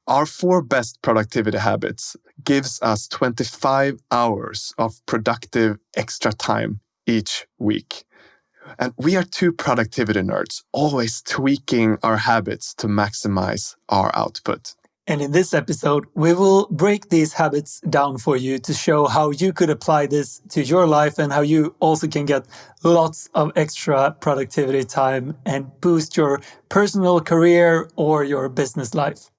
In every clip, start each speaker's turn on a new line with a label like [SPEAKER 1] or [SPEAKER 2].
[SPEAKER 1] Our 4 best productivity habits gives us 25 hours of productive extra time each week. And we are 2 productivity nerds, always tweaking our habits to maximize our output.
[SPEAKER 2] And in this episode, we will break these habits down for you to show how you could apply this to your life and how you also can get lots of extra productivity time and boost your personal career or your business life.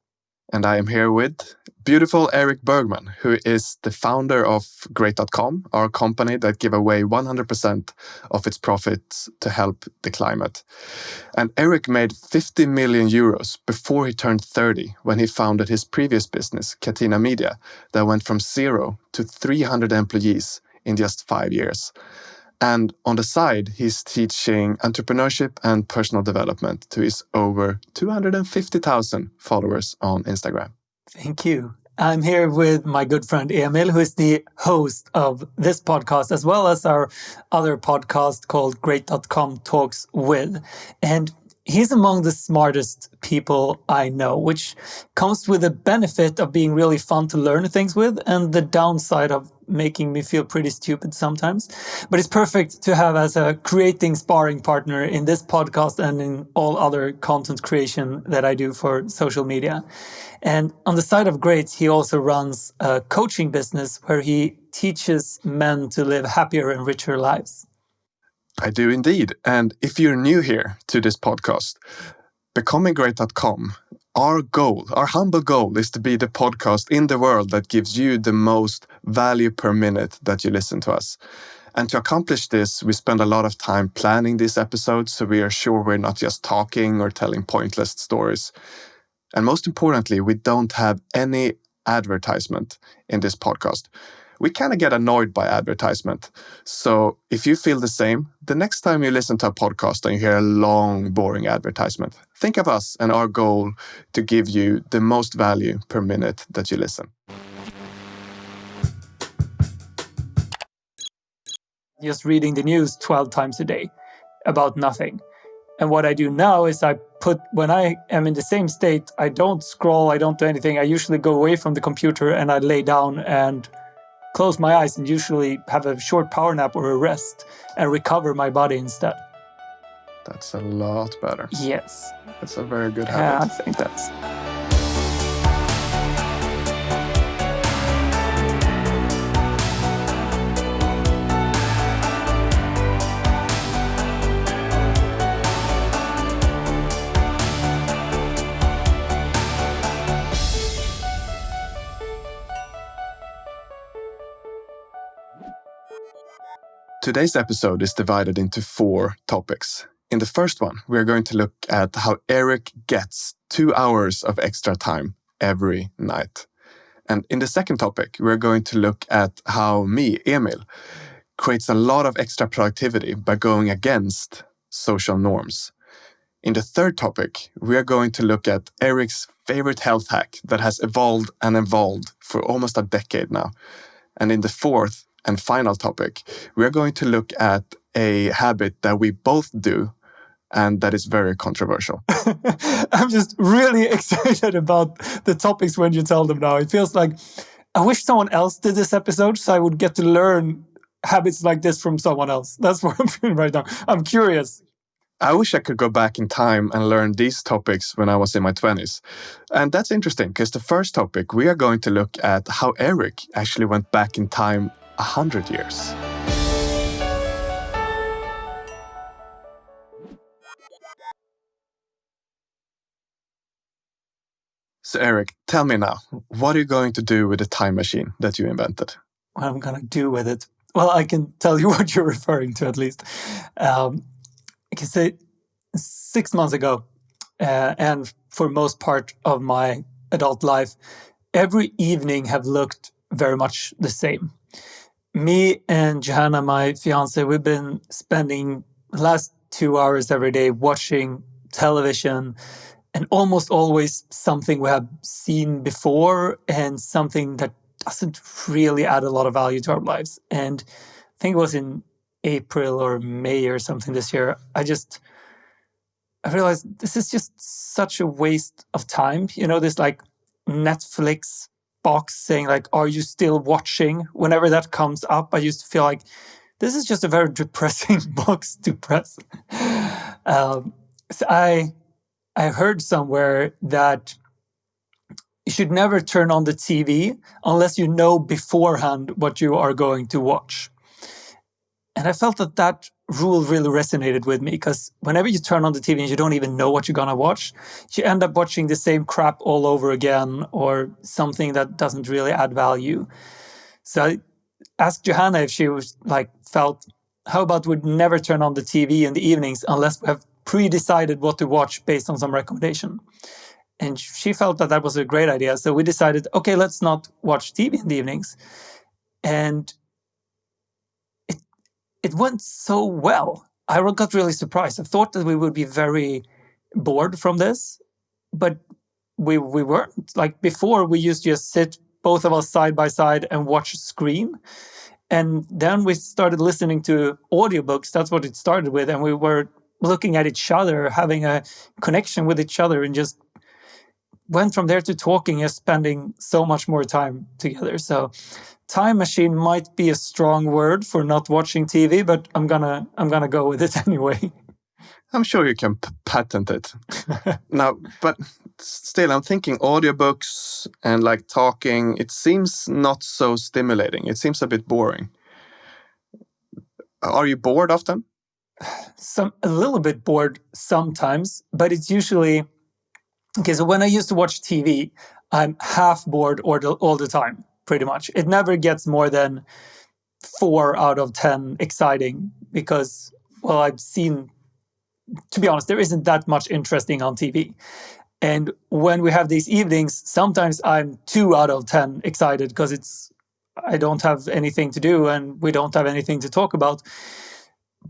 [SPEAKER 1] And I am here with beautiful Erik Bergman, who is the founder of Great.com, our company that give away 100% of its profits to help the climate. And Erik made 50 million euros before he turned 30 when he founded his previous business, Catena Media, that went from 0 to 300 employees in just 5 years. And on the side, he's teaching entrepreneurship and personal development to his over 250,000 followers on Instagram.
[SPEAKER 2] Thank you. I'm here with my good friend Emil, who is the host of this podcast, as well as our other podcast called Great.com Talks With. And he's among the smartest people I know, which comes with the benefit of being really fun to learn things with and the downside of making me feel pretty stupid sometimes. But it's perfect to have as a creating sparring partner in this podcast and in all other content creation that I do for social media. And on the side of Great, he also runs a coaching business where he teaches men to live happier and richer lives.
[SPEAKER 1] I do indeed. And if you're new here to this podcast, becoming Great.com, our humble goal is to be the podcast in the world that gives you the most value per minute that you listen to us. And to accomplish this, we spend a lot of time planning these episodes so we are sure we're not just talking or telling pointless stories. And most importantly, we don't have any advertisement in this podcast. We kind of get annoyed by advertisement. So if you feel the same, the next time you listen to a podcast and you hear a long, boring advertisement, think of us and our goal to give you the most value per minute that you listen.
[SPEAKER 2] Just reading the news 12 times a day about nothing. And what I do now is when I am in the same state, I don't scroll, I don't do anything. I usually go away from the computer and I lay down and close my eyes and usually have a short power nap or a rest and recover my body instead.
[SPEAKER 1] That's a lot better.
[SPEAKER 2] Yes.
[SPEAKER 1] That's a very good
[SPEAKER 2] habit.
[SPEAKER 1] habit.
[SPEAKER 2] I think that's...
[SPEAKER 1] Today's episode is divided into 4 topics. In the first one, we're going to look at how Erik gets 2 hours of extra time every night. And in the second topic, we're going to look at how me, Emil, creates a lot of extra productivity by going against social norms. In the third topic, we are going to look at Erik's favorite health hack that has evolved and evolved for almost a decade now. And in the fourth and final topic, we are going to look at a habit that we both do and that is very controversial.
[SPEAKER 2] I'm just really excited about the topics when you tell them now. It feels like I wish someone else did this episode so I would get to learn habits like this from someone else. That's what I'm feeling right now. I'm curious.
[SPEAKER 1] I wish I could go back in time and learn these topics when I was in my 20s. And that's interesting because the first topic, we are going to look at how Erik actually went back in time 100 years. So Erik, tell me now, what are you going to do with the time machine that you invented?
[SPEAKER 2] What I'm going to do with it? Well, I can tell you what you're referring to at least. I can say 6 months ago, and for most part of my adult life, every evening have looked very much the same. Me and Johanna, my fiance, we've been spending the last 2 hours every day watching television, and almost always something we have seen before and something that doesn't really add a lot of value to our lives. And I think it was in April or May or something this year, I realized this is just such a waste of time. You know, this like Netflix box saying like, "Are you still watching?" Whenever that comes up, I used to feel like this is just a very depressing box to press. So I heard somewhere that you should never turn on the TV unless you know beforehand what you are going to watch. And I felt that that rule really resonated with me, because whenever you turn on the TV and you don't even know what you're going to watch, you end up watching the same crap all over again, or something that doesn't really add value. So I asked Johanna if she was like, felt, how about we'd never turn on the TV in the evenings unless we have pre-decided what to watch based on some recommendation. And she felt that that was a great idea. So we decided, okay, let's not watch TV in the evenings. And it went so well. I got really surprised. I thought that we would be very bored from this, but we weren't. Like before, we used to just sit, both of us side by side, and watch a screen. And then we started listening to audiobooks. That's what it started with. And we were looking at each other, having a connection with each other, and just went from there to talking and spending so much more time together. So time machine might be a strong word for not watching TV, but I'm gonna go with it anyway.
[SPEAKER 1] I'm sure you can patent it. Now, but still, I'm thinking audiobooks and like talking, it seems not so stimulating. It seems a bit boring. Are you bored often?
[SPEAKER 2] A little bit bored sometimes, but it's usually, okay, so when I used to watch TV, I'm half bored all the time, pretty much. It never gets more than 4 out of 10 exciting, because, well, I've seen, to be honest, there isn't that much interesting on TV. And when we have these evenings, sometimes I'm 2 out of 10 excited, because I don't have anything to do and we don't have anything to talk about.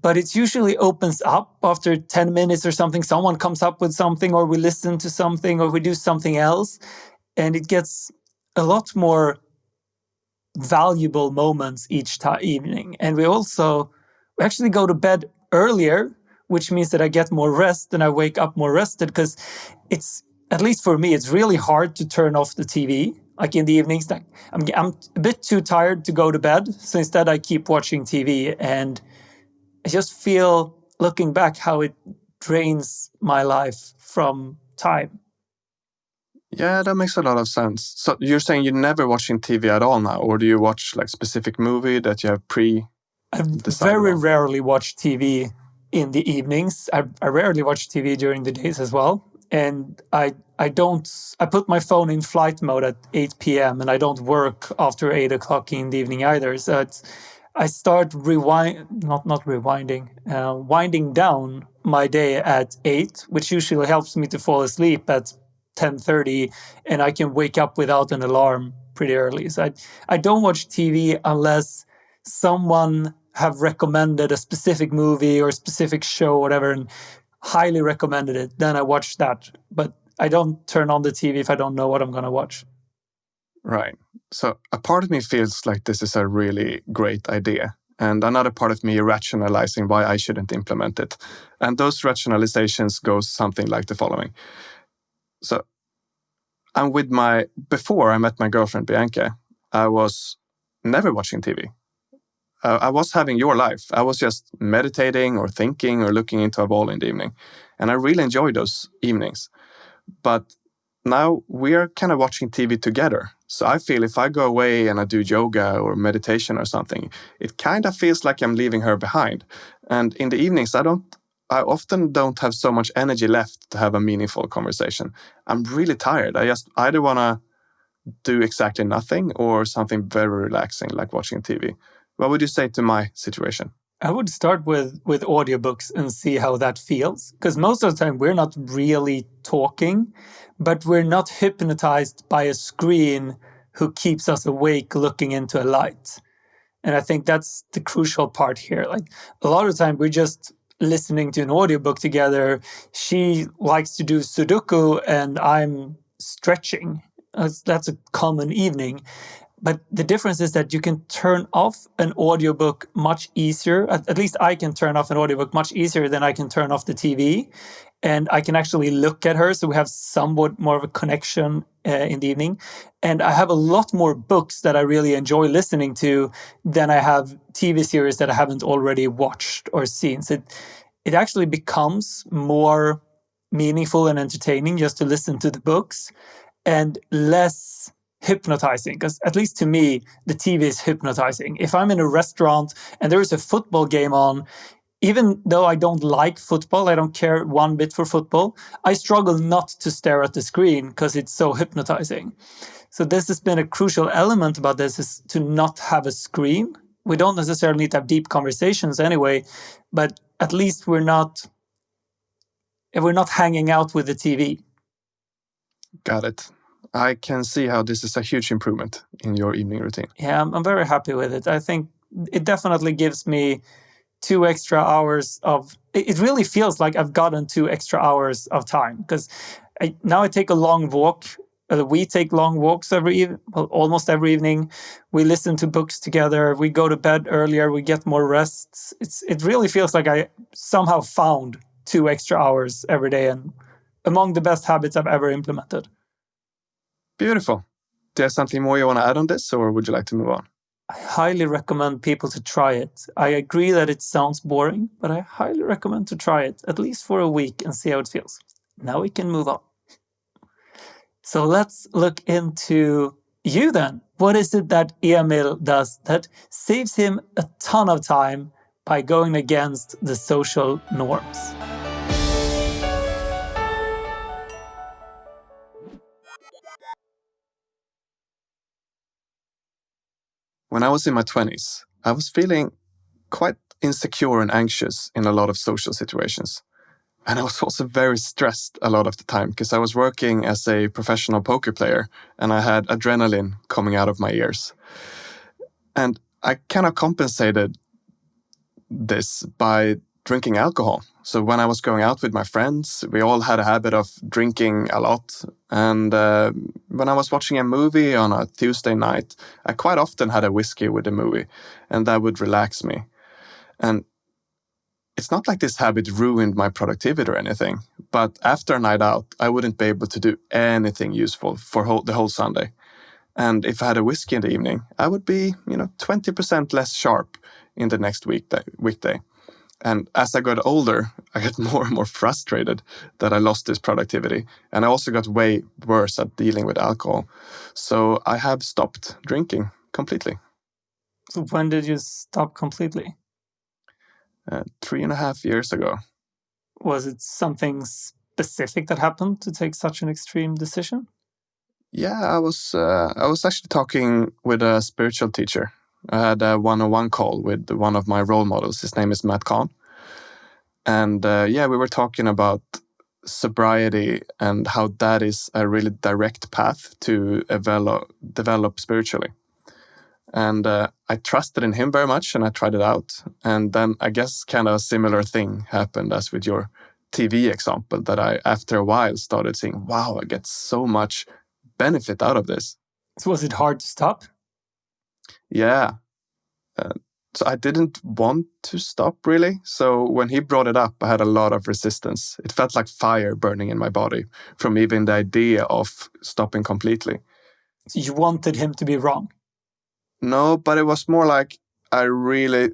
[SPEAKER 2] But it usually opens up after 10 minutes or something. Someone comes up with something, or we listen to something, or we do something else. And it gets a lot more valuable moments each evening. And we actually go to bed earlier, which means that I get more rest and I wake up more rested, because it's, at least for me, it's really hard to turn off the TV. Like in the evenings, like I'm a bit too tired to go to bed. So instead I keep watching TV, and I just feel, looking back, how it drains my life from time.
[SPEAKER 1] Yeah, that makes a lot of sense. So you're saying you're never watching TV at all now, or do you watch like specific movie that you have
[SPEAKER 2] I
[SPEAKER 1] decided
[SPEAKER 2] very
[SPEAKER 1] on?
[SPEAKER 2] rarely watch TV in the evenings. I rarely watch TV during the days as well. And I put my phone in flight mode at 8 p.m. and I don't work after 8 o'clock in the evening either. So I start winding down my day at 8, which usually helps me to fall asleep at 10:30, and I can wake up without an alarm pretty early. So I don't watch TV unless someone have recommended a specific movie or a specific show, whatever, and highly recommended it. Then I watch that. But I don't turn on the TV if I don't know what I'm going to watch.
[SPEAKER 1] Right. So a part of me feels like this is a really great idea, and another part of me rationalizing why I shouldn't implement it. And those rationalizations go something like the following. So before I met my girlfriend Bianca, I was never watching TV. I was having your life. I was just meditating or thinking or looking into a wall in the evening. And I really enjoyed those evenings. But now we're kind of watching TV together. So I feel if I go away and I do yoga or meditation or something, it kind of feels like I'm leaving her behind. And in the evenings, I often don't have so much energy left to have a meaningful conversation. I'm really tired. I just either want to do exactly nothing or something very relaxing like watching TV. What would you say to my situation?
[SPEAKER 2] I would start with audiobooks and see how that feels. Because most of the time we're not really talking, but we're not hypnotized by a screen who keeps us awake looking into a light. And I think that's the crucial part here. Like a lot of the time we're just listening to an audiobook together. She likes to do Sudoku and I'm stretching. That's a common evening. But the difference is that you can turn off an audiobook much easier. At least I can turn off an audiobook much easier than I can turn off the TV. And I can actually look at her. So we have somewhat more of a connection in the evening. And I have a lot more books that I really enjoy listening to than I have TV series that I haven't already watched or seen. So it actually becomes more meaningful and entertaining just to listen to the books and less hypnotizing, because at least to me, the TV is hypnotizing. If I'm in a restaurant and there is a football game on, even though I don't like football, I don't care one bit for football, I struggle not to stare at the screen because it's so hypnotizing. So this has been a crucial element about this, is to not have a screen. We don't necessarily need to have deep conversations anyway, but at least we're not hanging out with the TV.
[SPEAKER 1] Got it. I can see how this is a huge improvement in your evening routine.
[SPEAKER 2] Yeah, I'm very happy with it. I think it definitely gives me 2 extra hours of... It really feels like I've gotten 2 extra hours of time, because now I take a long walk. We take long walks almost every evening. We listen to books together. We go to bed earlier. We get more rest. It really feels like I somehow found 2 extra hours every day, and among the best habits I've ever implemented.
[SPEAKER 1] Beautiful. Do you have something more you want to add on this, or would you like to move on?
[SPEAKER 2] I highly recommend people to try it. I agree that it sounds boring, but I highly recommend to try it, at least for a week, and see how it feels. Now we can move on. So let's look into you then. What is it that Emil does that saves him a ton of time by going against the social norms?
[SPEAKER 1] When I was in my 20s, I was feeling quite insecure and anxious in a lot of social situations. And I was also very stressed a lot of the time because I was working as a professional poker player and I had adrenaline coming out of my ears. And I kind of compensated this by drinking alcohol. So when I was going out with my friends, we all had a habit of drinking a lot. And when I was watching a movie on a Tuesday night, I quite often had a whiskey with the movie, and that would relax me. And it's not like this habit ruined my productivity or anything, but after a night out, I wouldn't be able to do anything useful for the whole Sunday. And if I had a whiskey in the evening, I would be, 20% less sharp in the next weekday. And as I got older, I got more and more frustrated that I lost this productivity. And I also got way worse at dealing with alcohol. So I have stopped drinking completely.
[SPEAKER 2] So when did you stop completely?
[SPEAKER 1] 3.5 years ago.
[SPEAKER 2] Was it something specific that happened to take such an extreme decision?
[SPEAKER 1] Yeah, I was actually talking with a spiritual teacher. I had a one-on-one call with one of my role models. His name is Matt Kahn. And we were talking about sobriety and how that is a really direct path to develop spiritually. And I trusted in him very much and I tried it out. And then I guess kind of a similar thing happened as with your TV example, that I, after a while, started saying, wow, I get so much benefit out of this.
[SPEAKER 2] So was it hard to stop?
[SPEAKER 1] Yeah. So I didn't want to stop, really. So when he brought it up, I had a lot of resistance. It felt like fire burning in my body from even the idea of stopping completely.
[SPEAKER 2] So you wanted him to be wrong?
[SPEAKER 1] No, but it was more like I really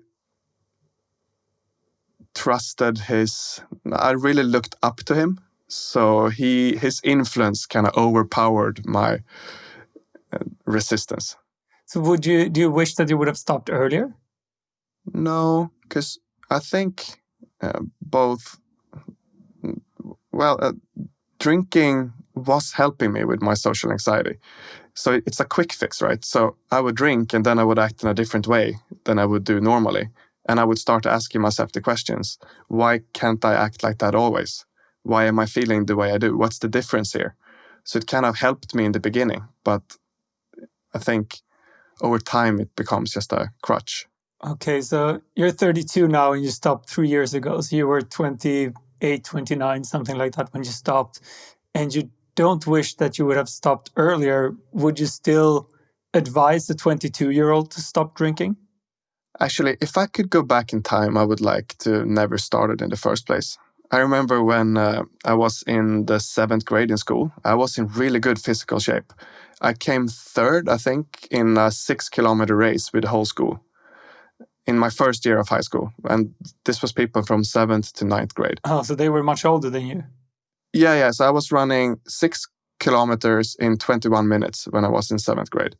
[SPEAKER 1] trusted I really looked up to him. So his influence kind of overpowered my resistance.
[SPEAKER 2] So do you wish that you would have stopped earlier?
[SPEAKER 1] No, because I think drinking was helping me with my social anxiety. So it's a quick fix, right? So I would drink and then I would act in a different way than I would do normally. And I would start asking myself the questions. Why can't I act like that always? Why am I feeling the way I do? What's the difference here? So it kind of helped me in the beginning, but I think over time it becomes just a crutch.
[SPEAKER 2] Okay, so you're 32 now and you stopped 3 years ago. So you were 28, 29, something like that when you stopped. And you don't wish that you would have stopped earlier. Would you still advise a 22-year-old to stop drinking?
[SPEAKER 1] Actually, if I could go back in time, I would like to never started in the first place. I remember when I was in the 7th grade in school, I was in really good physical shape. I came third, I think, in a 6-kilometer race with the whole school in my first year of high school. And this was people from 7th to 9th grade.
[SPEAKER 2] Oh, so they were much older than you.
[SPEAKER 1] Yeah. So I was running 6 kilometers in 21 minutes when I was in 7th grade,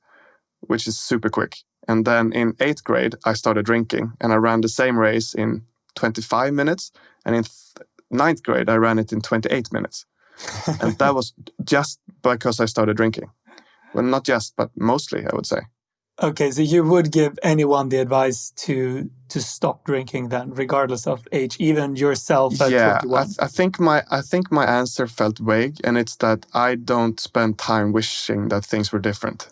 [SPEAKER 1] which is super quick. And then in 8th grade, I started drinking and I ran the same race in 25 minutes. And in 9th grade, I ran it in 28 minutes. And that was just because I started drinking. Well, not just, but mostly, I would say.
[SPEAKER 2] Okay, so you would give anyone the advice to stop drinking then, regardless of age, even yourself at 21?
[SPEAKER 1] I think my answer felt vague, and it's that I don't spend time wishing that things were different.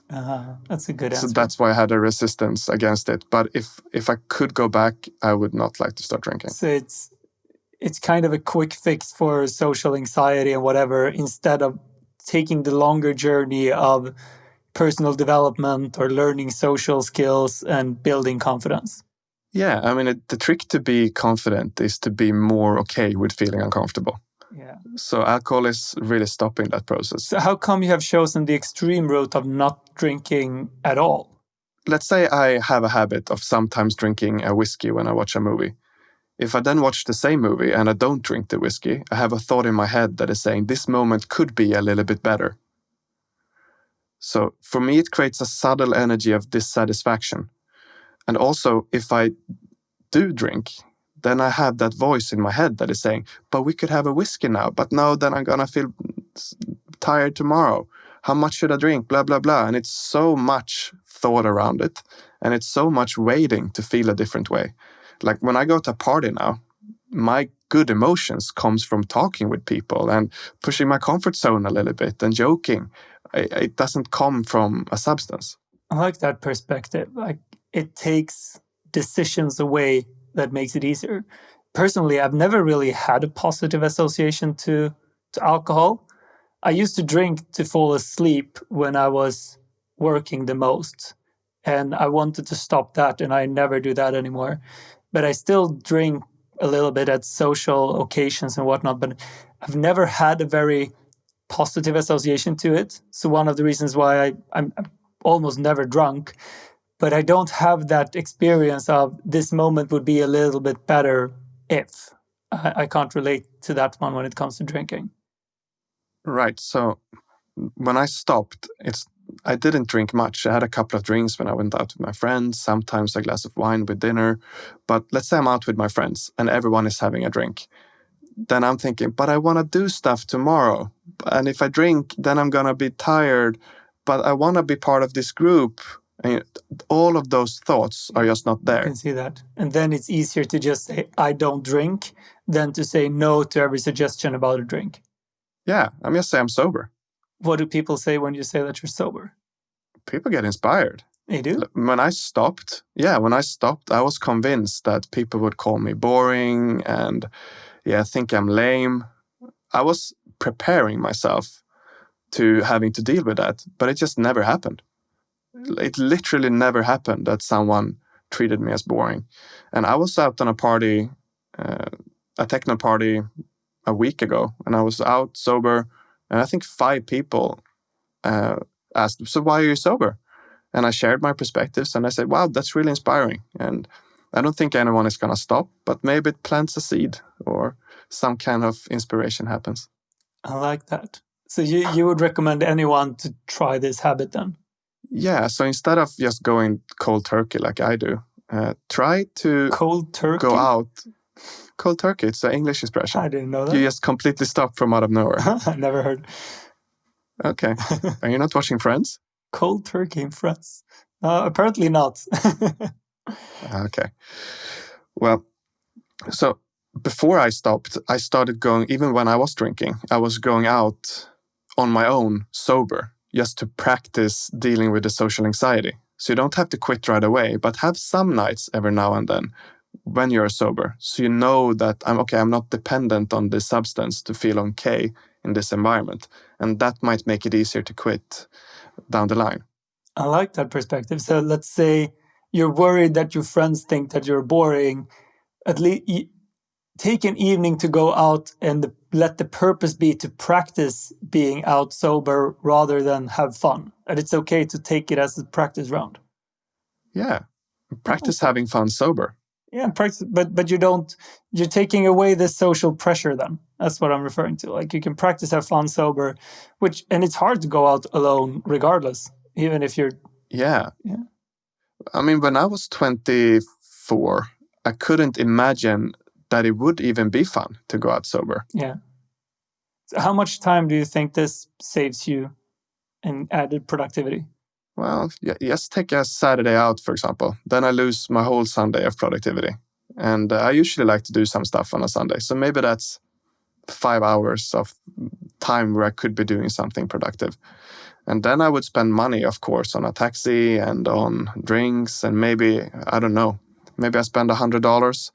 [SPEAKER 2] That's a good answer.
[SPEAKER 1] So that's why I had a resistance against it. But if I could go back, I would not like to start drinking.
[SPEAKER 2] So it's kind of a quick fix for social anxiety and whatever, instead of taking the longer journey of personal development or learning social skills and building confidence.
[SPEAKER 1] Yeah, I mean, the trick to be confident is to be more okay with feeling uncomfortable.
[SPEAKER 2] Yeah.
[SPEAKER 1] So alcohol is really stopping that process.
[SPEAKER 2] So how come you have chosen the extreme route of not drinking at all?
[SPEAKER 1] Let's say I have a habit of sometimes drinking a whiskey when I watch a movie. If I then watch the same movie and I don't drink the whiskey, I have a thought in my head that is saying this moment could be a little bit better. So for me, it creates a subtle energy of dissatisfaction. And also, if I do drink, then I have that voice in my head that is saying, but we could have a whiskey now, but no, then I'm going to feel tired tomorrow. How much should I drink? Blah, blah, blah. And it's so much thought around it. And it's so much waiting to feel a different way. Like when I go to a party now, my good emotions comes from talking with people and pushing my comfort zone a little bit and joking. It doesn't come from a substance.
[SPEAKER 2] I like that perspective. Like it takes decisions away that makes it easier. Personally, I've never really had a positive association to alcohol. I used to drink to fall asleep when I was working the most. And I wanted to stop that, and I never do that anymore. But I still drink a little bit at social occasions and whatnot, but I've never had a very positive association to it. So one of the reasons why I'm almost never drunk, but I don't have that experience of this moment would be a little bit better if. I can't relate to that one when it comes to drinking.
[SPEAKER 1] Right. So when I stopped, I didn't drink much. I had a couple of drinks when I went out with my friends, sometimes a glass of wine with dinner. But let's say I'm out with my friends and everyone is having a drink. Then I'm thinking, but I want to do stuff tomorrow. And if I drink, then I'm going to be tired. But I want to be part of this group. And all of those thoughts are just not there.
[SPEAKER 2] I can see that. And then it's easier to just say, I don't drink, than to say no to every suggestion about a drink.
[SPEAKER 1] Yeah, I'm just saying I'm sober.
[SPEAKER 2] What do people say when you say that you're sober?
[SPEAKER 1] People get inspired.
[SPEAKER 2] They do?
[SPEAKER 1] When I stopped, I was convinced that people would call me boring and think I'm lame. I was preparing myself to having to deal with that, but it just never happened. It literally never happened that someone treated me as boring. And I was out on a party, a techno party a week ago, and I was out sober, and I think 5 people asked, so why are you sober? And I shared my perspectives, and I said, wow, that's really inspiring. And I don't think anyone is going to stop, but maybe it plants a seed or some kind of inspiration happens.
[SPEAKER 2] I like that. So you would recommend anyone to try this habit then?
[SPEAKER 1] Yeah, so instead of just going cold turkey like I do, try to
[SPEAKER 2] cold turkey?
[SPEAKER 1] Go out. Cold turkey, it's an English expression.
[SPEAKER 2] I didn't know that.
[SPEAKER 1] You just completely stop from out of nowhere.
[SPEAKER 2] I never heard.
[SPEAKER 1] Okay. Are you not watching Friends?
[SPEAKER 2] Cold turkey in Friends? Apparently not.
[SPEAKER 1] Okay. Well, so before I stopped, I started going, even when I was drinking, I was going out on my own, sober, just to practice dealing with the social anxiety. So you don't have to quit right away, but have some nights every now and then when you're sober. So you know that I'm not dependent on this substance to feel okay in this environment. And that might make it easier to quit down the line.
[SPEAKER 2] I like that perspective. So let's say you're worried that your friends think that you're boring. At least take an evening to go out and let the purpose be to practice being out sober rather than have fun. And it's okay to take it as a practice round.
[SPEAKER 1] Yeah. Practice having fun sober.
[SPEAKER 2] Yeah, practice, but you're taking away the social pressure then. That's what I'm referring to. Like you can practice have fun sober, and it's hard to go out alone regardless, even if you're...
[SPEAKER 1] Yeah. I mean, when I was 24, I couldn't imagine that it would even be fun to go out sober.
[SPEAKER 2] Yeah. So how much time do you think this saves you in added productivity?
[SPEAKER 1] Well, just take a Saturday out, for example. Then I lose my whole Sunday of productivity. And I usually like to do some stuff on a Sunday. So maybe that's 5 hours of time where I could be doing something productive. And then I would spend money, of course, on a taxi and on drinks. And maybe, I don't know, maybe I spend $100.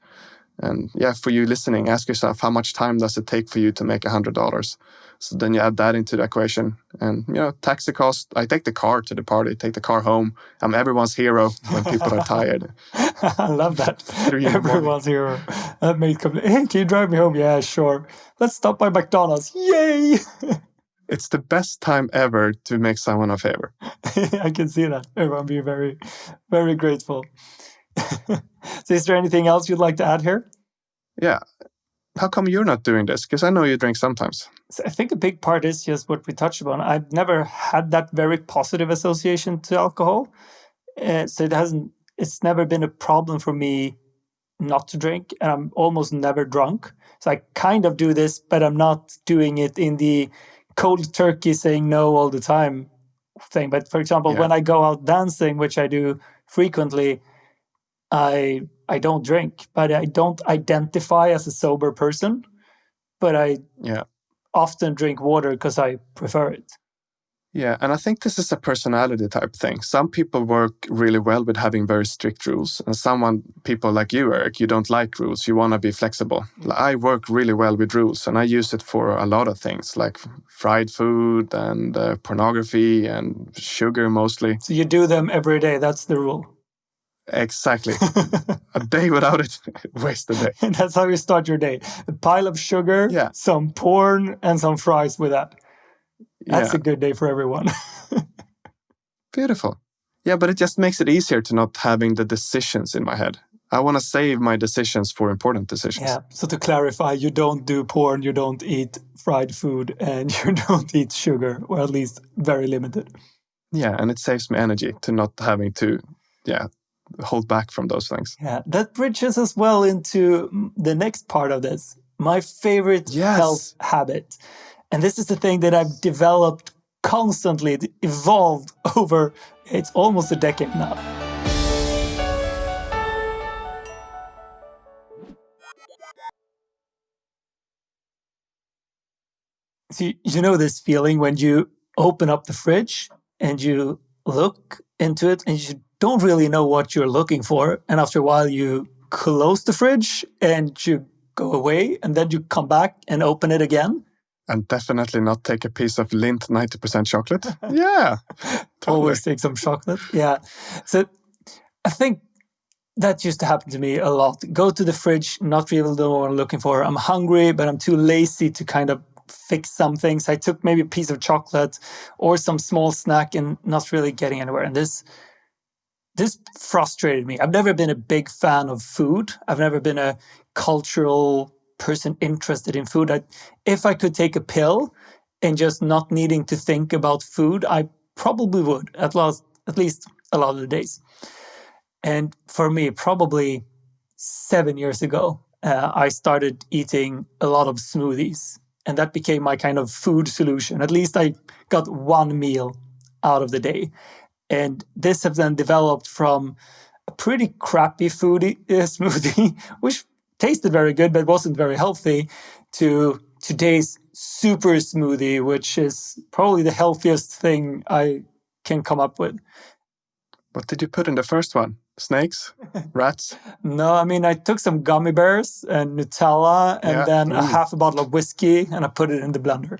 [SPEAKER 1] And yeah, for you listening, ask yourself, how much time does it take for you to make $100? So then you add that into the equation. And, taxi cost, I take the car to the party, take the car home. I'm everyone's hero when people are tired.
[SPEAKER 2] I love that. Everyone's hero. That mate comes, hey, can you drive me home? Yeah, sure. Let's stop by McDonald's. Yay!
[SPEAKER 1] It's the best time ever to make someone a favor.
[SPEAKER 2] I can see that. Everyone be very, very grateful. So is there anything else you'd like to add here?
[SPEAKER 1] Yeah. How come you're not doing this? Because I know you drink sometimes.
[SPEAKER 2] So I think a big part is just what we touched upon. I've never had that very positive association to alcohol. So it's never been a problem for me not to drink, and I'm almost never drunk. So I kind of do this, but I'm not doing it in the cold turkey saying no all the time thing. But for example, when I go out dancing, which I do frequently, I don't drink, but I don't identify as a sober person. But I often drink water because I prefer it.
[SPEAKER 1] Yeah, and I think this is a personality type thing. Some people work really well with having very strict rules. And people like you, Erik, you don't like rules. You want to be flexible. I work really well with rules, and I use it for a lot of things, like fried food and pornography and sugar mostly.
[SPEAKER 2] So you do them every day. That's the rule.
[SPEAKER 1] Exactly. A day without it, waste a day.
[SPEAKER 2] And that's how you start your day. A pile of sugar, some porn, and some fries with that. That's a good day for everyone.
[SPEAKER 1] Beautiful. Yeah, but it just makes it easier to not having the decisions in my head. I want to save my decisions for important decisions.
[SPEAKER 2] Yeah, so to clarify, you don't do porn, you don't eat fried food, and you don't eat sugar, or at least very limited.
[SPEAKER 1] Yeah, and it saves me energy to not having to, hold back from those things.
[SPEAKER 2] Yeah, that bridges us well into the next part of this. My favorite health habit. And this is the thing that I've developed constantly, it evolved over, it's almost a decade now. So you know this feeling when you open up the fridge and you look into it and you don't really know what you're looking for. And after a while you close the fridge and you go away and then you come back and open it again.
[SPEAKER 1] And definitely not take a piece of Lindt 90% chocolate. Yeah.
[SPEAKER 2] Totally. Always take some chocolate. Yeah. So I think that used to happen to me a lot. Go to the fridge, not really know what I'm looking for. I'm hungry, but I'm too lazy to kind of fix some things. I took maybe a piece of chocolate or some small snack and not really getting anywhere. And this frustrated me. I've never been a big fan of food. I've never been a cultural person interested in food. If I could take a pill and just not needing to think about food, I probably would, at least a lot of the days. And for me, probably 7 years ago, I started eating a lot of smoothies. And that became my kind of food solution. At least I got one meal out of the day. And this has then developed from a pretty crappy smoothie, which tasted very good but wasn't very healthy, to today's super smoothie, which is probably the healthiest thing I can come up with.
[SPEAKER 1] What did you put in the first one? Snakes? Rats?
[SPEAKER 2] No, I mean, I took some gummy bears and Nutella and then a half a bottle of whiskey and I put it in the blender.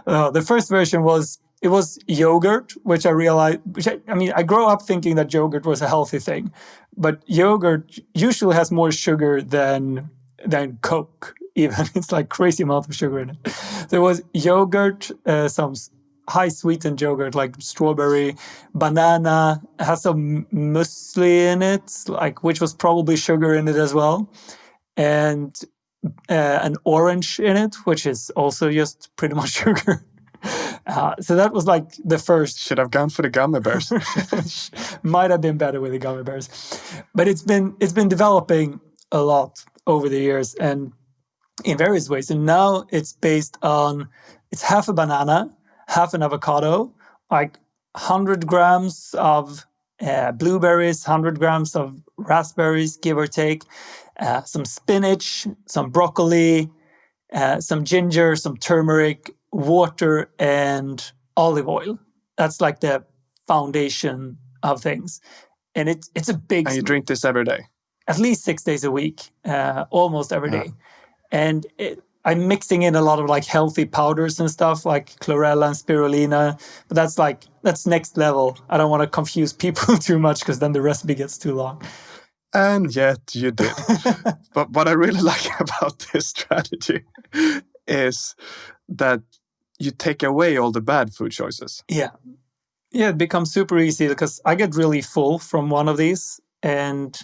[SPEAKER 2] The first version was it was yogurt, which I realized, I grew up thinking that yogurt was a healthy thing, but yogurt usually has more sugar than Coke, even. It's like crazy amount of sugar in it. There was yogurt, some high sweetened yogurt like strawberry, banana, has some muesli in it, like which was probably sugar in it as well, and an orange in it, which is also just pretty much sugar. So that was like the first.
[SPEAKER 1] Should have gone for the gummy bears.
[SPEAKER 2] Might have been better with the gummy bears, but it's been developing a lot over the years and in various ways. And now it's based on, it's half a banana, half an avocado, like 100 grams of blueberries, 100 grams of raspberries, give or take, some spinach, some broccoli, some ginger, some turmeric, water, and olive oil. That's like the foundation of things. And it's a big...
[SPEAKER 1] And you drink this every day?
[SPEAKER 2] At least 6 days a week, almost every day. And I'm mixing in a lot of like healthy powders and stuff like chlorella and spirulina. But that's next level. I don't want to confuse people too much because then the recipe gets too long.
[SPEAKER 1] And yet you did. But what I really like about this strategy is that you take away all the bad food choices.
[SPEAKER 2] Yeah, it becomes super easy because I get really full from one of these, and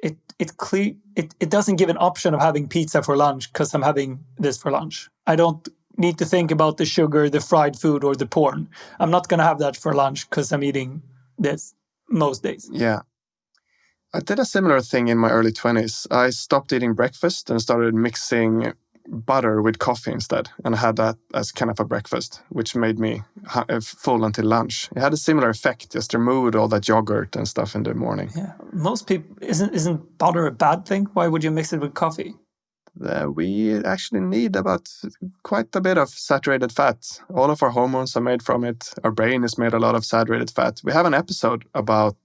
[SPEAKER 2] it doesn't give an option of having pizza for lunch because I'm having this for lunch. I don't need to think about the sugar, the fried food, or the porn. I'm not going to have that for lunch because I'm eating this most days.
[SPEAKER 1] Yeah. I did a similar thing in my early 20s. I stopped eating breakfast and started mixing butter with coffee instead, and I had that as kind of a breakfast, which made me full until lunch. It had a similar effect, just removed all that yogurt and stuff in the morning.
[SPEAKER 2] Yeah, most people, isn't butter a bad thing? Why would you mix it with coffee?
[SPEAKER 1] We actually need about quite a bit of saturated fat. All of our hormones are made from it. Our brain is made a lot of saturated fat. We have an episode about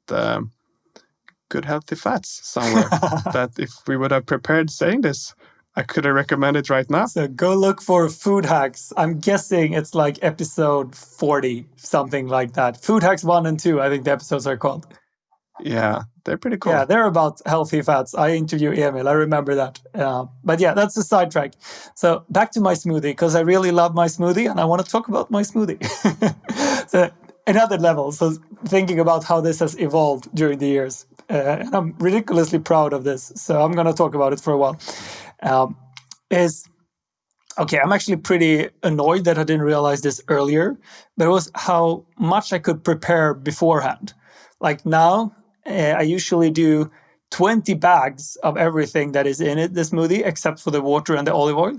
[SPEAKER 1] good healthy fats somewhere that if we would have prepared saying this, I could have recommended right now.
[SPEAKER 2] So go look for food hacks. I'm guessing it's like episode 40, something like that. Food hacks 1 and 2, I think the episodes are called.
[SPEAKER 1] Yeah, they're pretty cool.
[SPEAKER 2] Yeah, they're about healthy fats. I interview Emil, I remember that. But yeah, that's the sidetrack. So back to my smoothie, because I really love my smoothie and I want to talk about my smoothie. So another level, so thinking about how this has evolved during the years. And I'm ridiculously proud of this, so I'm going to talk about it for a while. I'm actually pretty annoyed that I didn't realize this earlier, but it was how much I could prepare beforehand. Like now, I usually do 20 bags of everything that is in it, the smoothie, except for the water and the olive oil,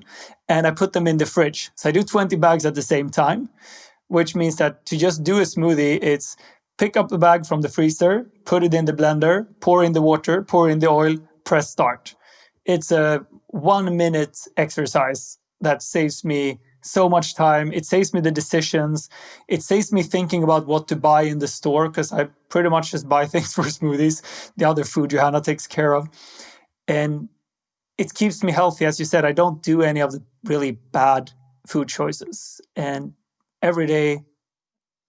[SPEAKER 2] and I put them in the fridge. So I do 20 bags at the same time, which means that to just do a smoothie, it's pick up the bag from the freezer, put it in the blender, pour in the water, pour in the oil, press start. It's a 1 minute exercise that saves me so much time. It saves me the decisions. It saves me thinking about what to buy in the store because I pretty much just buy things for smoothies. The other food Johanna takes care of. And it keeps me healthy. As you said, I don't do any of the really bad food choices. And every day...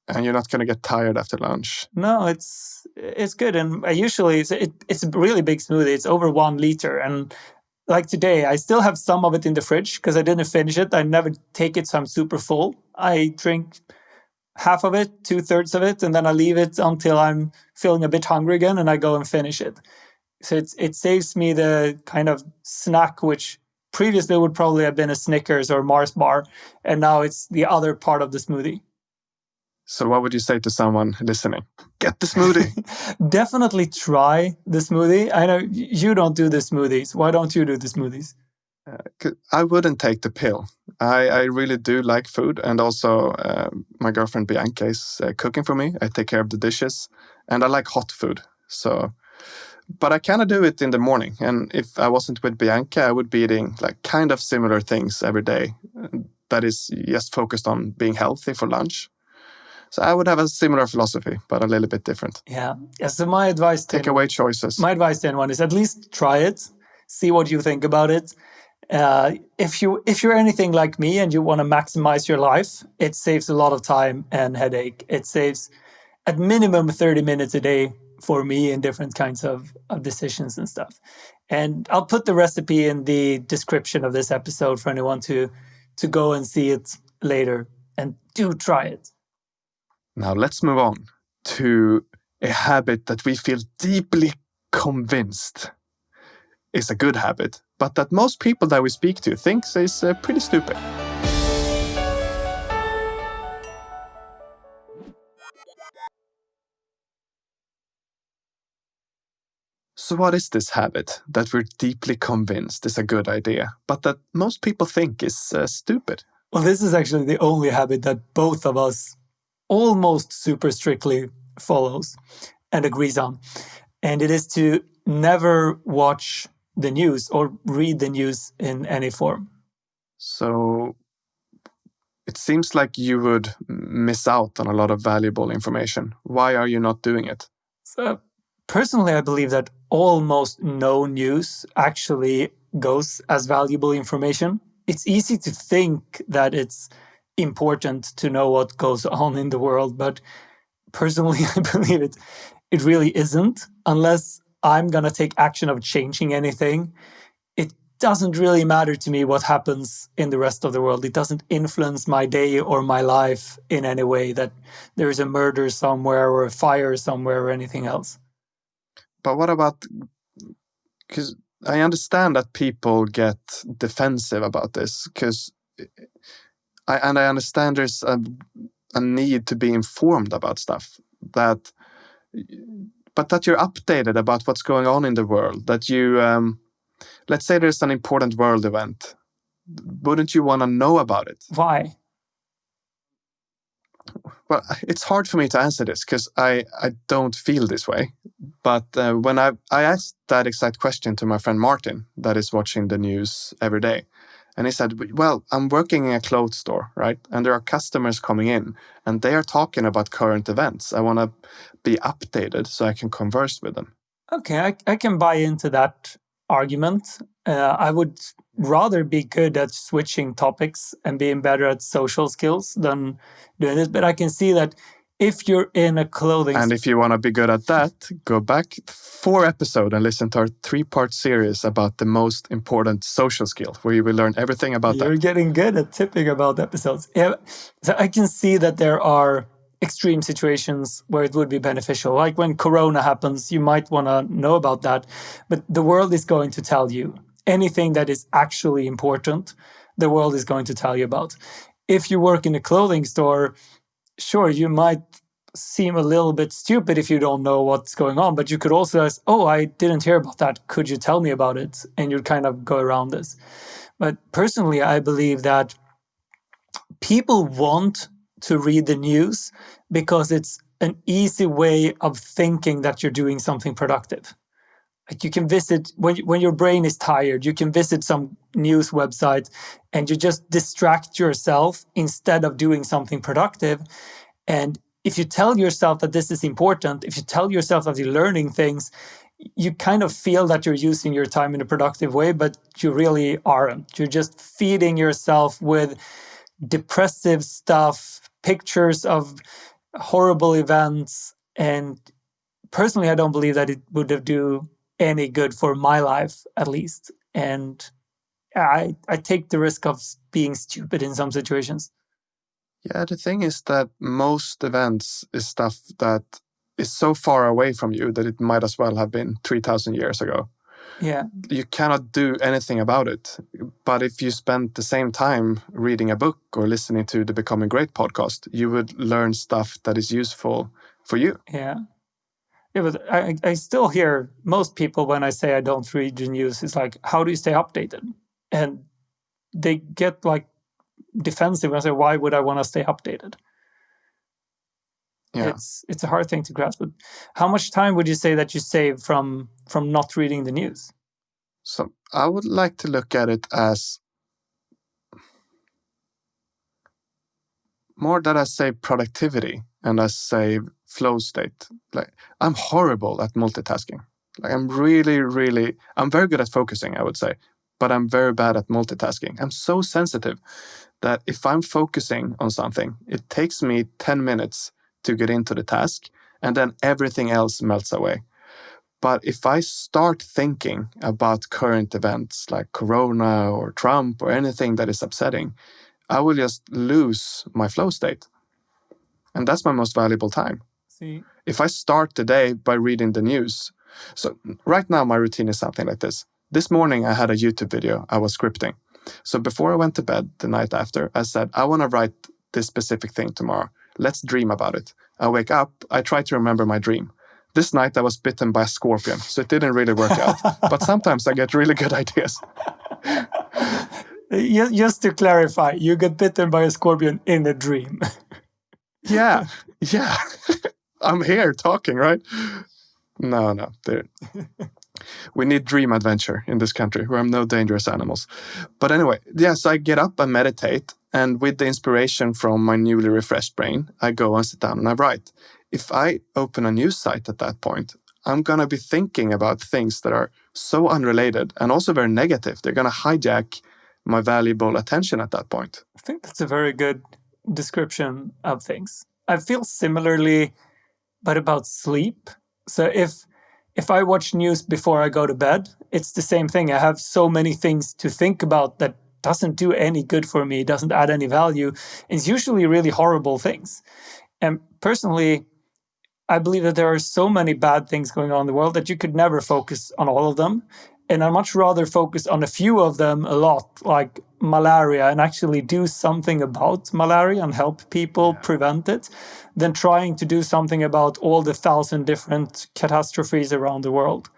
[SPEAKER 1] And you're not going to get tired after lunch.
[SPEAKER 2] No, it's good. And I usually, it's a really big smoothie. It's over 1 liter. And like today, I still have some of it in the fridge because I didn't finish it. I never take it, so I'm super full. I drink half of it, 2/3 of it, and then I leave it until I'm feeling a bit hungry again, and I go and finish it. So it saves me the kind of snack, which previously would probably have been a Snickers or Mars bar, and now it's the other part of the smoothie.
[SPEAKER 1] So what would you say to someone listening? Get the smoothie.
[SPEAKER 2] Definitely try the smoothie. I know you don't do the smoothies. Why don't you do the smoothies?
[SPEAKER 1] I wouldn't take the pill. I really do like food. And also my girlfriend Bianca is cooking for me. I take care of the dishes. And I like hot food. But I kind of do it in the morning. And if I wasn't with Bianca, I would be eating like kind of similar things every day. That is just focused on being healthy for lunch. So I would have a similar philosophy, but a little bit different.
[SPEAKER 2] Yeah. So my advice
[SPEAKER 1] take away choices.
[SPEAKER 2] My advice to anyone is at least try it, see what you think about it, If you're anything like me and you want to maximize your life, it saves a lot of time and headache. It saves at minimum 30 minutes a day for me in different kinds of decisions and stuff. And I'll put the recipe in the description of this episode for anyone to go and see it later, and do try it.
[SPEAKER 1] Now let's move on to a habit that we feel deeply convinced is a good habit, but that most people that we speak to thinks is pretty stupid. So what is this habit that we're deeply convinced is a good idea, but that most people think is stupid?
[SPEAKER 2] Well, this is actually the only habit that both of us almost super strictly follows and agrees on. And it is to never watch the news or read the news in any form.
[SPEAKER 1] So it seems like you would miss out on a lot of valuable information. Why are you not doing it?
[SPEAKER 2] So personally, I believe that almost no news actually goes as valuable information. It's easy to think that it's important to know what goes on in the world, but personally, I believe it really isn't. Unless I'm going to take action of changing anything, it doesn't really matter to me what happens in the rest of the world. It doesn't influence my day or my life in any way, that there is a murder somewhere or a fire somewhere or anything else.
[SPEAKER 1] But what about, because I understand that people get defensive about this, because I understand there's a need to be informed about stuff, but that you're updated about what's going on in the world, that you, let's say there's an important world event. Wouldn't you want to know about it?
[SPEAKER 2] Why?
[SPEAKER 1] Well, it's hard for me to answer this because I don't feel this way. But when I asked that exact question to my friend Martin, that is watching the news every day, and he said, well, I'm working in a clothes store, right? And there are customers coming in and they are talking about current events. I want to be updated so I can converse with them.
[SPEAKER 2] Okay, I can buy into that argument. I would rather be good at switching topics and being better at social skills than doing this. But I can see that if you're in a clothing...
[SPEAKER 1] And if you want to be good at that, go back 4 episodes and listen to our 3-part series about the most important social skill, where you will learn everything about that.
[SPEAKER 2] You're getting good at tipping about episodes. Yeah, so I can see that there are extreme situations where it would be beneficial. Like when Corona happens, you might want to know about that. But the world is going to tell you anything that is actually important. The world is going to tell you about. If you work in a clothing store, sure, you might seem a little bit stupid if you don't know what's going on, but you could also ask, oh, I didn't hear about that. Could you tell me about it? And you'd kind of go around this. But personally, I believe that people want to read the news because it's an easy way of thinking that you're doing something productive. Like you can visit, when your brain is tired, you can visit some news website and you just distract yourself instead of doing something productive. And if you tell yourself that this is important, if you tell yourself that you're learning things, you kind of feel that you're using your time in a productive way, but you really aren't. You're just feeding yourself with depressive stuff, pictures of horrible events. And personally, I don't believe that it would have do any good for my life, at least. And I take the risk of being stupid in some situations.
[SPEAKER 1] Yeah, the thing is that most events is stuff that is so far away from you that it might as well have been 3,000 years ago.
[SPEAKER 2] Yeah.
[SPEAKER 1] You cannot do anything about it. But if you spend the same time reading a book or listening to the Becoming Great podcast, you would learn stuff that is useful for you.
[SPEAKER 2] Yeah. Yeah, but I still hear most people when I say I don't read the news, it's like, how do you stay updated? And they get like defensive and say, why would I want to stay updated?
[SPEAKER 1] Yeah.
[SPEAKER 2] It's a hard thing to grasp. But how much time would you say that you save from not reading the news?
[SPEAKER 1] So I would like to look at it as more that I say productivity and I say flow state. Like I'm horrible at multitasking. Like I'm very good at focusing, I would say. but I'm very bad at multitasking. I'm so sensitive that if I'm focusing on something, it takes me 10 minutes to get into the task, and then everything else melts away. But if I start thinking about current events like Corona or Trump or anything that is upsetting, I will just lose my flow state. And that's my most valuable time.
[SPEAKER 2] See,
[SPEAKER 1] If I start the day by reading the news, so right now my routine is something like this. This morning I had a YouTube video I was scripting. So before I went to bed the night after, I said, I want to write this specific thing tomorrow. Let's dream about it. I wake up, I try to remember my dream. This night I was bitten by a scorpion, so it didn't really work out. But sometimes I get really good ideas.
[SPEAKER 2] Just to clarify, you get bitten by a scorpion in a dream.
[SPEAKER 1] Yeah. I'm here talking, right? No. We need dream adventure in this country. We have no dangerous animals. But anyway, yes, I get up and meditate. And with the inspiration from my newly refreshed brain, I go and sit down and I write. If I open a news site at that point, I'm going to be thinking about things that are so unrelated and also very negative. They're going to hijack my valuable attention at that point.
[SPEAKER 2] I think that's a very good description of things. I feel similarly, but about sleep. So if I watch news before I go to bed, it's the same thing. I have so many things to think about that doesn't do any good for me, doesn't add any value. It's usually really horrible things. And personally, I believe that there are so many bad things going on in the world that you could never focus on all of them. And I'd much rather focus on a few of them a lot, like malaria, and actually do something about malaria and help people prevent it, than trying to do something about all the 1,000 different catastrophes around the world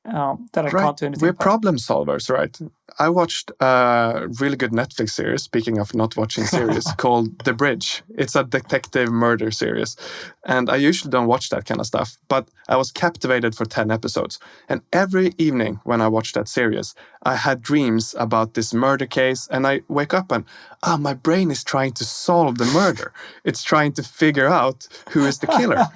[SPEAKER 2] that I can't do anything
[SPEAKER 1] We're
[SPEAKER 2] about.
[SPEAKER 1] problem solvers, right? I watched a really good Netflix series, speaking of not watching series, called The Bridge. It's a detective murder series. And I usually don't watch that kind of stuff, but I was captivated for 10 episodes. And every evening when I watched that series, I had dreams about this murder case. And I wake up and, my brain is trying to solve the murder. It's trying to figure out who is the killer.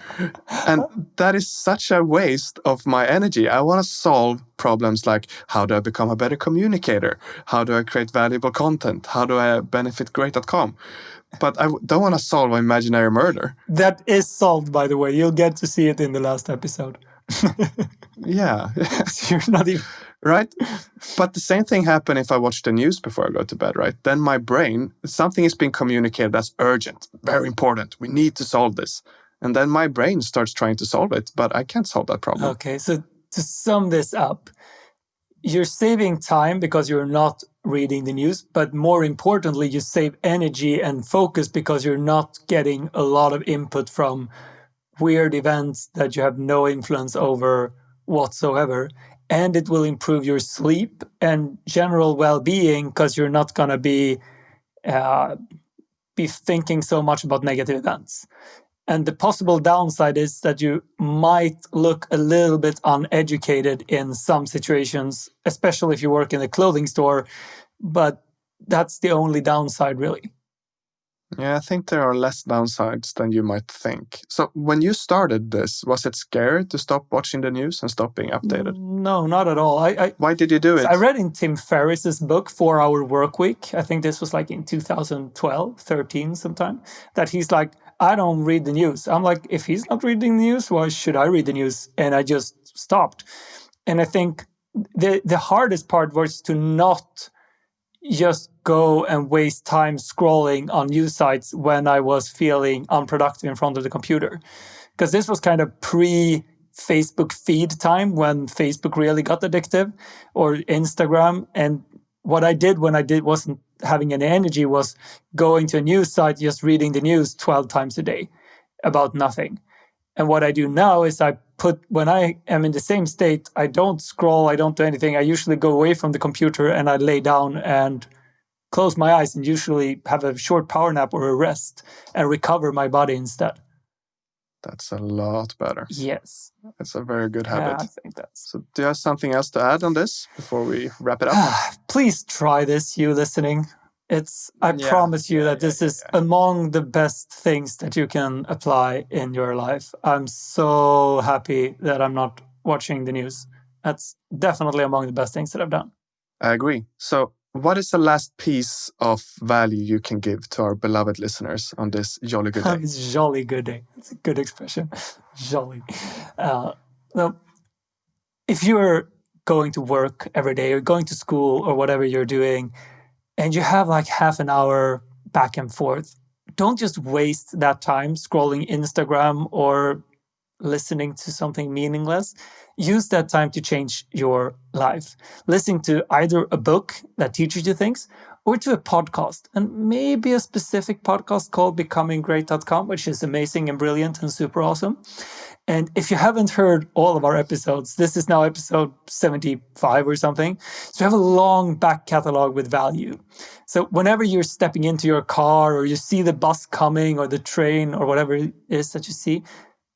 [SPEAKER 1] And that is such a waste of my energy. I want to solve problems like, how do I become a better communicator? How do I create valuable content? How do I benefit great.com? But I don't want to solve imaginary murder.
[SPEAKER 2] That is solved, by the way. You'll get to see it in the last episode.
[SPEAKER 1] Yeah.
[SPEAKER 2] You're not even...
[SPEAKER 1] Right? But the same thing happens if I watch the news before I go to bed, right? Then my brain, something is being communicated that's urgent, very important. We need to solve this. And then my brain starts trying to solve it, but I can't solve that problem.
[SPEAKER 2] Okay, so to sum this up, you're saving time because you're not reading the news, but more importantly, you save energy and focus because you're not getting a lot of input from weird events that you have no influence over whatsoever. And it will improve your sleep and general well-being because you're not going to be thinking so much about negative events. And the possible downside is that you might look a little bit uneducated in some situations, especially if you work in a clothing store. But that's the only downside, really.
[SPEAKER 1] Yeah, I think there are less downsides than you might think. So when you started this, was it scary to stop watching the news and stop being updated?
[SPEAKER 2] No, not at all.
[SPEAKER 1] Why did you do it?
[SPEAKER 2] I read in Tim Ferriss's book, 4 Hour Work Week. I think this was like in 2012, 13 sometime, that he's like, I don't read the news. I'm like, if he's not reading the news, why should I read the news? And I just stopped. And I think the hardest part was to not just go and waste time scrolling on news sites when I was feeling unproductive in front of the computer. Because this was kind of pre-Facebook feed time when Facebook really got addictive, or Instagram. And what I did when I wasn't having any energy was going to a news site, just reading the news 12 times a day about nothing. And what I do now is when I am in the same state, I don't scroll, I don't do anything. I usually go away from the computer and I lay down and close my eyes and usually have a short power nap or a rest and recover my body instead.
[SPEAKER 1] That's a lot better.
[SPEAKER 2] Yes.
[SPEAKER 1] It's a very good habit.
[SPEAKER 2] Yeah, I think that's...
[SPEAKER 1] So do you have something else to add on this before we wrap it up?
[SPEAKER 2] Please try this, you listening. I promise you that this is among the best things that you can apply in your life. I'm so happy that I'm not watching the news. That's definitely among the best things that I've done.
[SPEAKER 1] I agree. So, what is the last piece of value you can give to our beloved listeners on this jolly good day?
[SPEAKER 2] It's jolly good day. It's a good expression. Jolly. Well, if you're going to work every day or going to school or whatever you're doing, and you have like half an hour back and forth, don't just waste that time scrolling Instagram or listening to something meaningless. Use that time to change your life. Listen to either a book that teaches you things or to a podcast, and maybe a specific podcast called becominggreat.com, which is amazing and brilliant and super awesome. And if you haven't heard all of our episodes, this is now episode 75 or something. So we have a long back catalog with value. So whenever you're stepping into your car or you see the bus coming or the train or whatever it is that you see,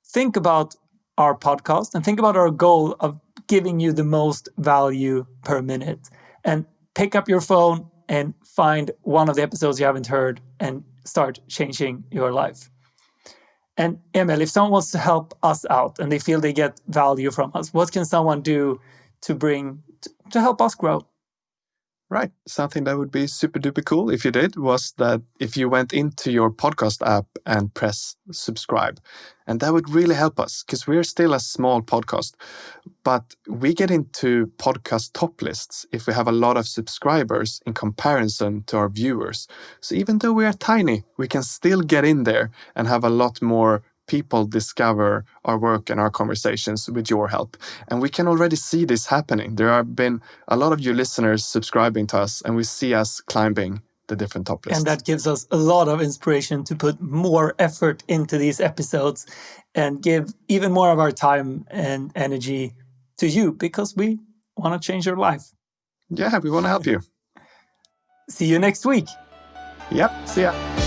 [SPEAKER 2] think about our podcast and think about our goal of giving you the most value per minute. And pick up your phone and find one of the episodes you haven't heard and start changing your life. And Emil, if someone wants to help us out and they feel they get value from us, what can someone do to help us grow?
[SPEAKER 1] Right. Something that would be super duper cool if you did was that if you went into your podcast app and press subscribe. And that would really help us because we're still a small podcast. But we get into podcast top lists if we have a lot of subscribers in comparison to our viewers. So even though we are tiny, we can still get in there and have a lot more people discover our work and our conversations with your help. And we can already see this happening. There have been a lot of you listeners subscribing to us, and we see us climbing the different top lists.
[SPEAKER 2] And that gives us a lot of inspiration to put more effort into these episodes and give even more of our time and energy to you because we want to change your life.
[SPEAKER 1] Yeah, we want to help you.
[SPEAKER 2] See you next week.
[SPEAKER 1] Yep, see ya.